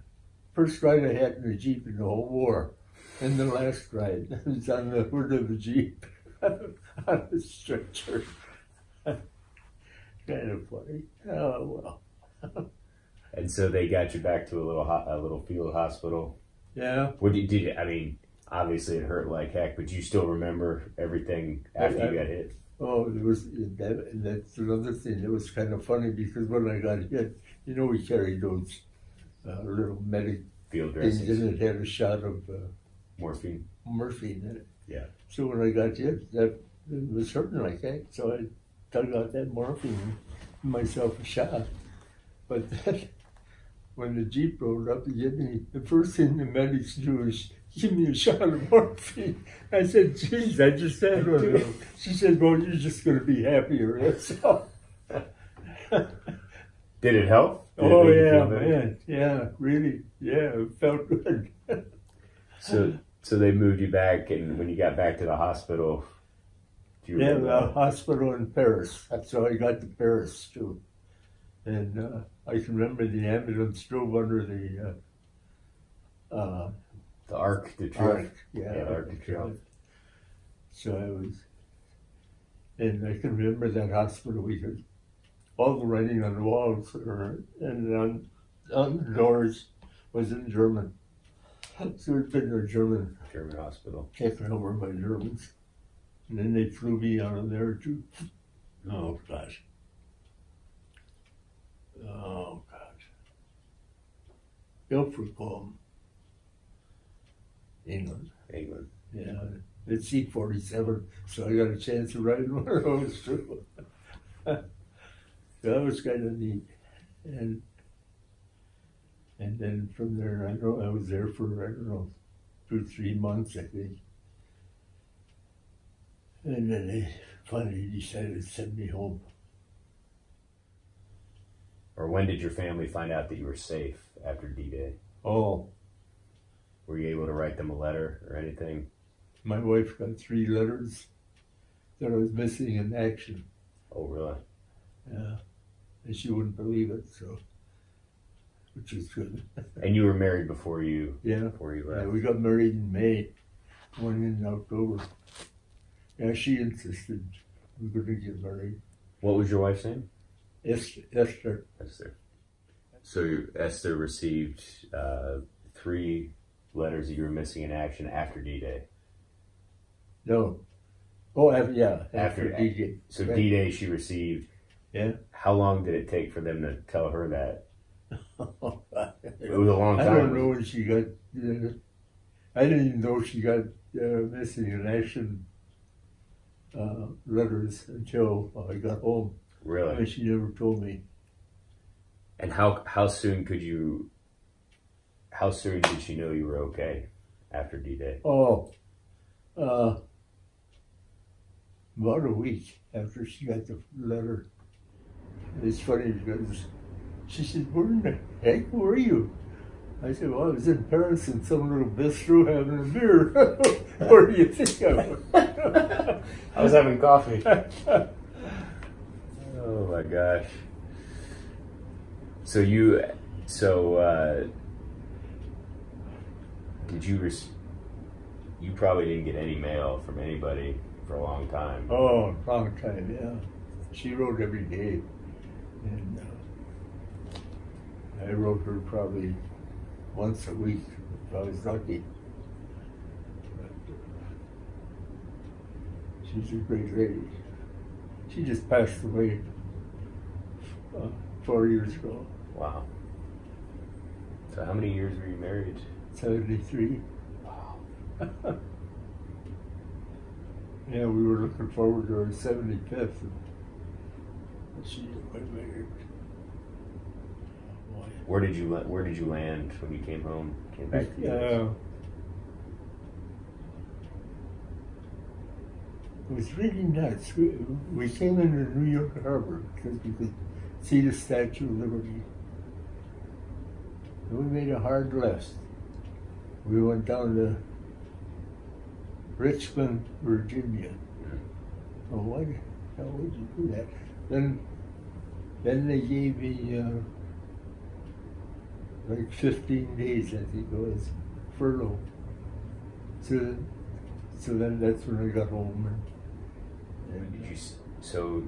first ride I had in the Jeep in the whole war. And the last ride, I was on the hood of the Jeep on a stretcher. Kind of funny. Oh, well. And so they got you back to a little field hospital. Yeah. What did you? I mean, obviously it hurt like heck, but you still remember everything after you got hit? Oh, that's another thing. It was kind of funny because when I got hit, you know, we carried those little medic Field things, dressings. and it had a shot of Morphine in it. Yeah. So when I got hit, it was hurting like heck. So I dug out that morphine, and myself a shot. But then, when the Jeep rolled up to get me, the first thing the medics do is give me a shot of morphine. I said, "Geez, I just had one of those." She said, "Well, you're just going to be happier, that's all." Did it help? Did Oh, it make you yeah, feel better? man. Yeah, really. Yeah, it felt good. So they moved you back, and when you got back to the hospital, do you Yeah, remember? the hospital in Paris. That's how I got to Paris, too. And I can remember the ambulance drove under the Arc de Triomphe. Yeah, Arc de Triomphe. So I was, and I can remember that hospital. We had all the writing on the walls, and on the doors was in German. So it'd been a German hospital. taken over by Germans. And then they flew me out of there too. Oh, gosh. Oh, gosh. Ilfracombe, England. Yeah, it's C-47, so I got a chance of riding one of those too. That was kind of neat. And then from there, I was there for, 2-3 months, I think. And then they finally decided to send me home. Or when did your family find out that you were safe after D-Day? Oh, Were you able to write them a letter or anything? my wife got 3 letters that I was missing in action. Oh, really? Yeah, and she wouldn't believe it, so, which is good. And you were married before you Yeah, left? yeah, we got married in May, went in October. Yeah, she insisted we were going to get married. What was your wife's name? Esther. Esther. So Esther received 3 letters that you were missing in action after D-Day. No. Oh, yeah, After D-Day. So Right. D-Day she received. Yeah. How long did it take for them to tell her that? It was a long I time. don't know when she got. I didn't even know she got missing in action letters until I got home. Really? And she never told me. And how soon did she know you were okay after D-Day? Oh, about a week after she got the letter. It's funny because she said, "Where in the heck were you?" I said, "Well, I was in Paris in some little bistro having a beer." Where do you think I was? I was having coffee. Oh my gosh. So you probably didn't get any mail from anybody for a long time. Oh, a long time, yeah. She wrote every day. And I wrote her probably once a week if I was lucky. But, she's a great lady. She just passed away 4 years ago. Wow. So how many years were you married? 73. Wow. Yeah, we were looking forward to our 75th. And she got married. Where did you land when you came home? Came back to the US? It was really nuts. We came into New York Harbor because we could see the Statue of Liberty. And we made a hard left. We went down to Richmond, Virginia. Oh, why the hell would you do that? Then they gave me like 15 days, I think it was, furlough. So then that's when I got home. So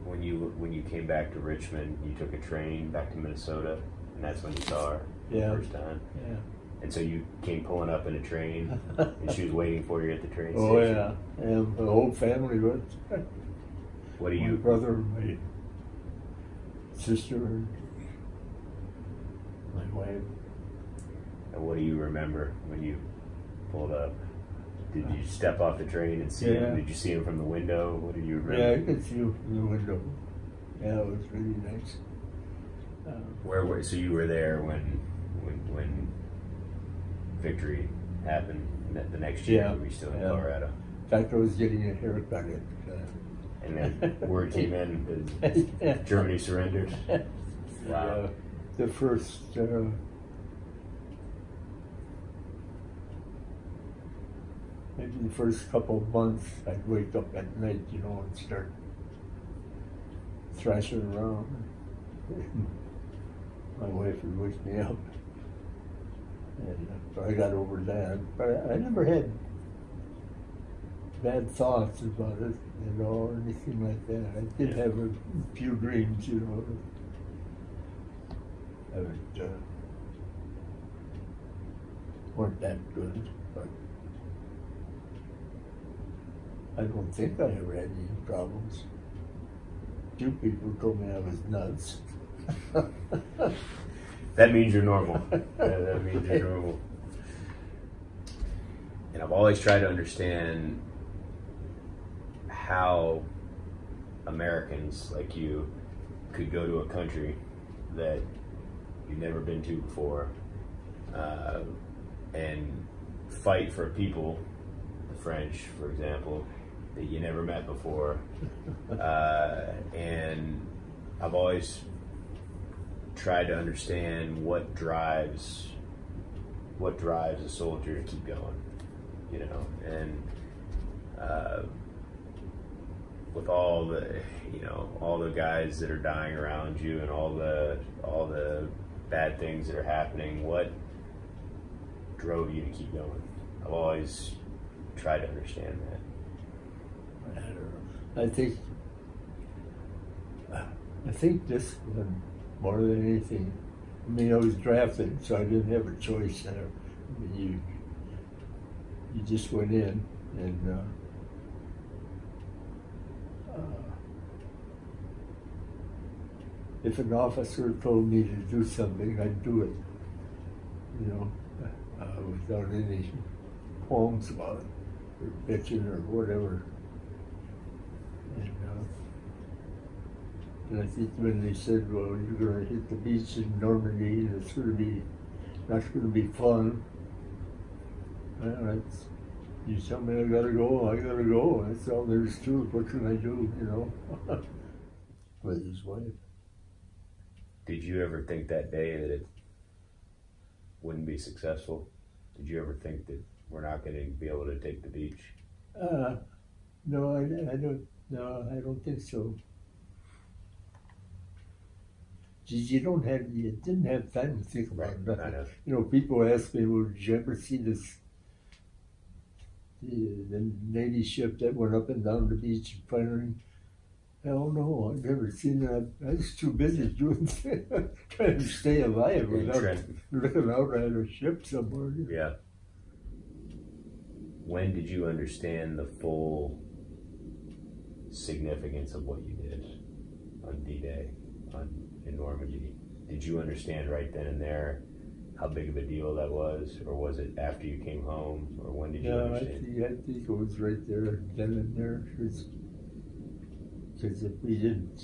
when you came back to Richmond, you took a train back to Minnesota, and that's when you saw her the first time? Yeah. And so you came pulling up in a train, and she was waiting for you at the train station? Oh, yeah. And the whole family was. What do you... My brother, my sister, and my wife. And what do you remember when you pulled up? Did you step off the train and see him? Did you see him from the window? What do you remember? Yeah, I could see him from the window. Yeah, it was really nice. So you were there when victory happened the next year? Were you still in Colorado? In fact, I was getting a haircut and then word came in that Germany surrendered? Wow. The first maybe the first couple of months, I'd wake up at night, and start thrashing around. My wife would wake me up. And I got over that. But I never had bad thoughts about it, or anything like that. I did have a few dreams, that weren't that good, but I don't think I ever had any problems. Two people told me I was nuts. That means you're normal. That means you're normal. And I've always tried to understand how Americans like you could go to a country that you've never been to before and fight for people, the French, for example, that you never met before. And I've always tried to understand what drives a soldier to keep going, and with all the guys that are dying around you and all the bad things that are happening, what drove you to keep going? I've always tried to understand that. I don't know. I think discipline more than anything. I mean, I was drafted, so I didn't have a choice there. I mean, you just went in, And if an officer told me to do something, I'd do it, you know, without any qualms about it, or bitching or whatever. And I think when they said, well, you're going to hit the beach in Normandy, and it's going to be, not going to be fun. Well, you tell me I got to go, I got to go. That's all there's to it. What can I do, you know? With his wife. Did you ever think that day that it wouldn't be successful? Did you ever think that we're not going to be able to take the beach? No, I don't. No, I don't think so. You didn't have time to think about nothing. I know. You know, people ask me, well, did you ever see this, the Navy ship that went up and down the beach firing? Hell no, I've never seen that. I was too busy doing trying to stay alive without looking out at a ship somewhere. Yeah. When did you understand the full significance of what you did on D-Day in Normandy? Did you understand right then and there how big of a deal that was, or was it after you came home, or when did you understand? I think it was right there, then and there. Because if we didn't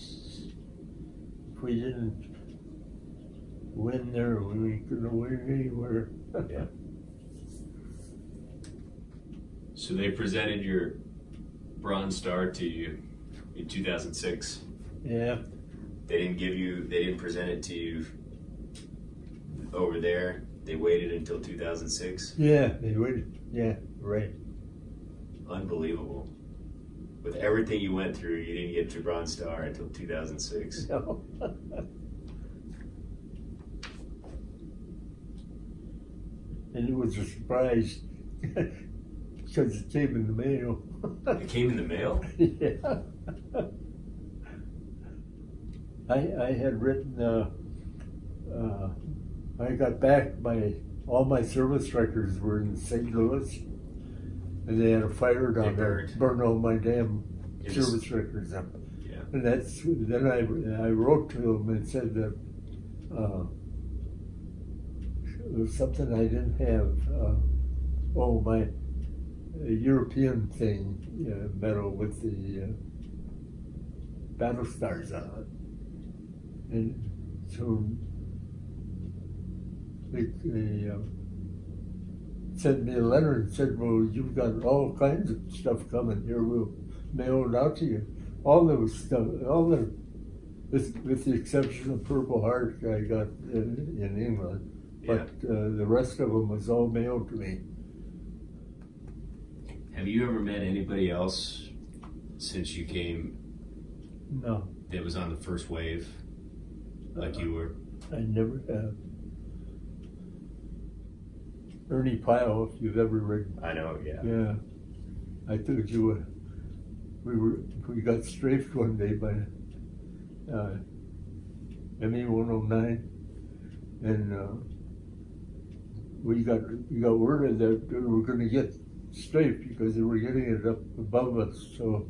win there, we couldn't win anywhere. Yeah. So they presented your Bronze Star to you in 2006. Yeah. They didn't present it to you over there. They waited until 2006. Yeah, they waited. Yeah, right. Unbelievable. With everything you went through, you didn't get your Bronze Star until 2006. No. And it was a surprise because it came in the mail. It came in the mail? Yeah. I had written, I got back, all my service records were in St. Louis, and they had a fire down there, burned all my damn service records up. Yeah. And then I wrote to them and said that it was something I didn't have. My European thing, medal with the battle stars on it. And so they sent me a letter and said, well, you've got all kinds of stuff coming here. We'll mail it out to you. All those stuff, with the exception of Purple Heart I got in England, but the rest of them was all mailed to me. Have you ever met anybody else since you came? No. That was on the first wave, like you were? I never have. Ernie Pyle, if you've ever read. I know, yeah. Yeah. I told you we got strafed one day by ME-109, and we got word that we were going to get strafed because they were getting it up above us, so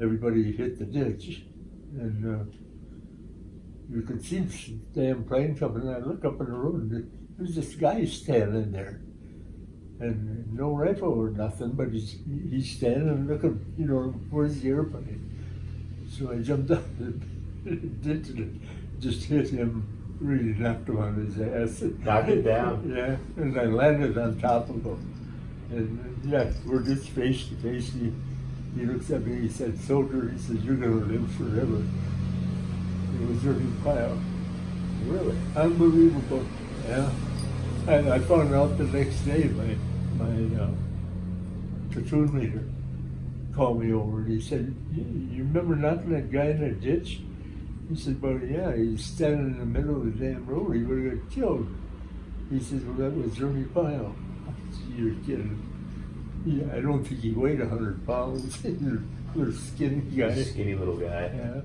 everybody hit the ditch, and you could see this damn plane coming, and I look up in the road, and there's this guy standing there, and no rifle or nothing, but he's standing looking, where's the airplane? So I jumped out the ditch and just hit him, really knocked him on his ass. Knocked it down? Yeah, and I landed on top of him. And we're just face to face. He looks at me, he said, soldier, he says, you're going to live forever. It was Ernie Pyle. Really? Unbelievable. Yeah. And I found out the next day, my platoon leader called me over and he said, you remember knocking that guy in the ditch? He said, well, yeah, he's standing in the middle of the damn road. He would have got killed. He said, well, that was Ernie Pyle. You're kidding. Yeah, I don't think he weighed 100 pounds. Little skinny guy. Skinny little guy. Yeah.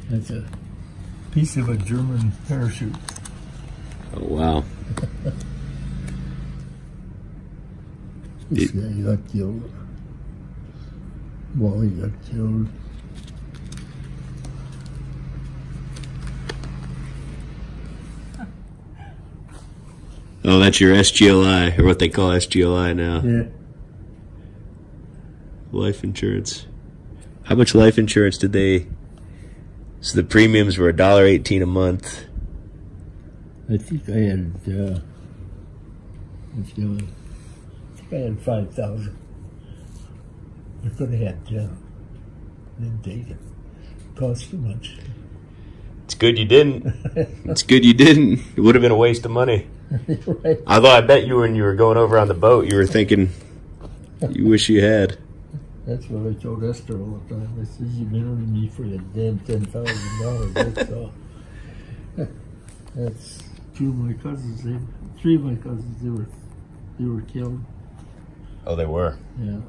That's a piece of a German parachute. Oh, wow. This guy got killed. Wally got killed. Oh, that's your SGLI, or what they call SGLI now. Yeah. Life insurance. How much life insurance did they... So the premiums were $1.18 a month. I think I had, I had 5,000. I could have had 10. Didn't take it. Cost too much. It's good you didn't. It's good you didn't. It would have been a waste of money. Right. Although I bet you when you were going over on the boat, you were thinking, you wish you had. That's what I told Esther all the time. I said, you've been on me for the damn $10,000. That's all. That's two of my cousins. Three of my cousins. They were killed. Oh, they were? Yeah.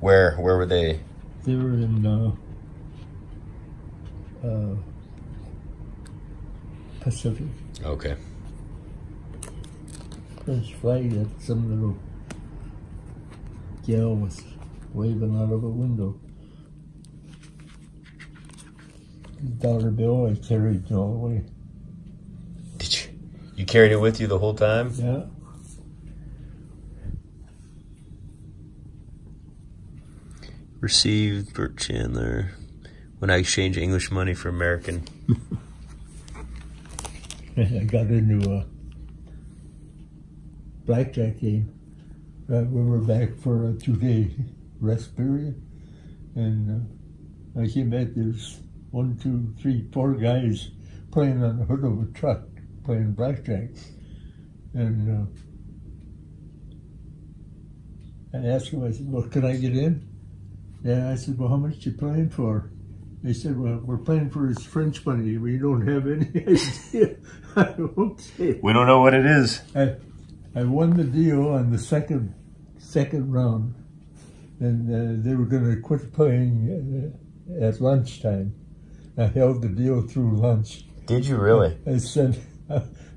Where were they? They were in Pacific. Okay. French flag that some little gal was waving out of a window. $1 bill I carried all the way. Did you carried it with you the whole time? Yeah. Received Bert Chandler when I exchanged English money for American. I got into a blackjack game. We were back for a 2-day rest period, and I came back. There's 1, 2, 3, 4 guys playing on the hood of a truck, playing blackjack, and I asked him. I said, "Well, can I get in?" Yeah, I said, "Well, how much you playing for?" They said, "Well, we're playing for his French money. We don't have any idea." Okay. We don't know what it is. I won the deal on the second round, and they were going to quit playing at lunchtime. I held the deal through lunch. Did you really? I said,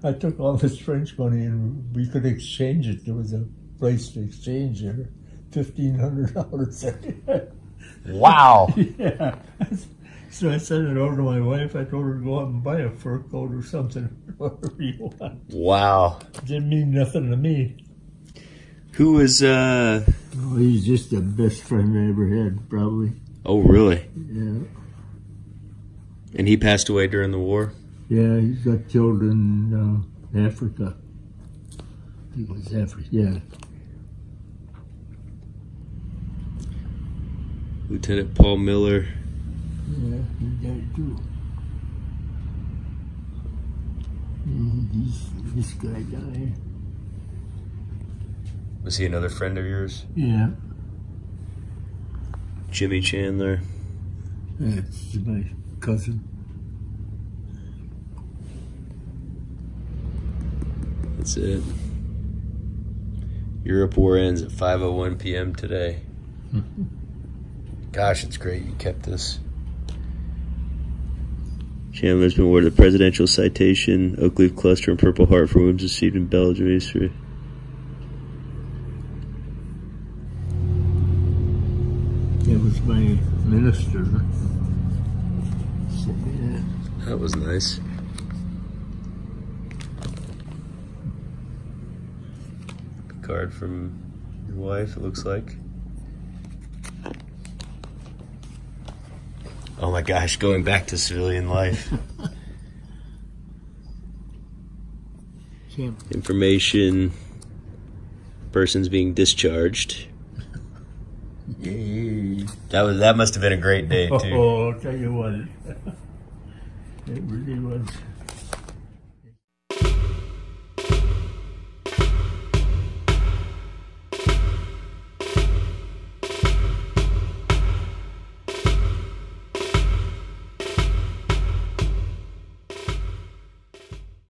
I took all this French money and we could exchange it. There was a place to exchange there. $1,500. Wow. Yeah. So I sent it over to my wife. I told her to go out and buy a fur coat or something, whatever you want. Wow. Didn't mean nothing to me. Who was, Oh, he's just the best friend I ever had, probably. Oh, really? Yeah. And he passed away during the war? Yeah, he got killed in Africa. He was Africa, yeah. Lieutenant Paul Miller. Yeah, he died too. This guy died. Was he another friend of yours? Yeah. Jimmy Chandler. That's my cousin. That's it. Europe war ends at 5:01 p.m. today. Gosh, it's great you kept this. Chandler's been awarded a presidential citation, Oak Leaf Cluster, and Purple Heart for wounds received in Belgium history. That was my minister. So, yeah. That was nice. Card from your wife, it looks like. Oh my gosh, going back to civilian life. Information, persons being discharged. Yay. That must have been a great day too. Oh, I'll tell you what. It really was.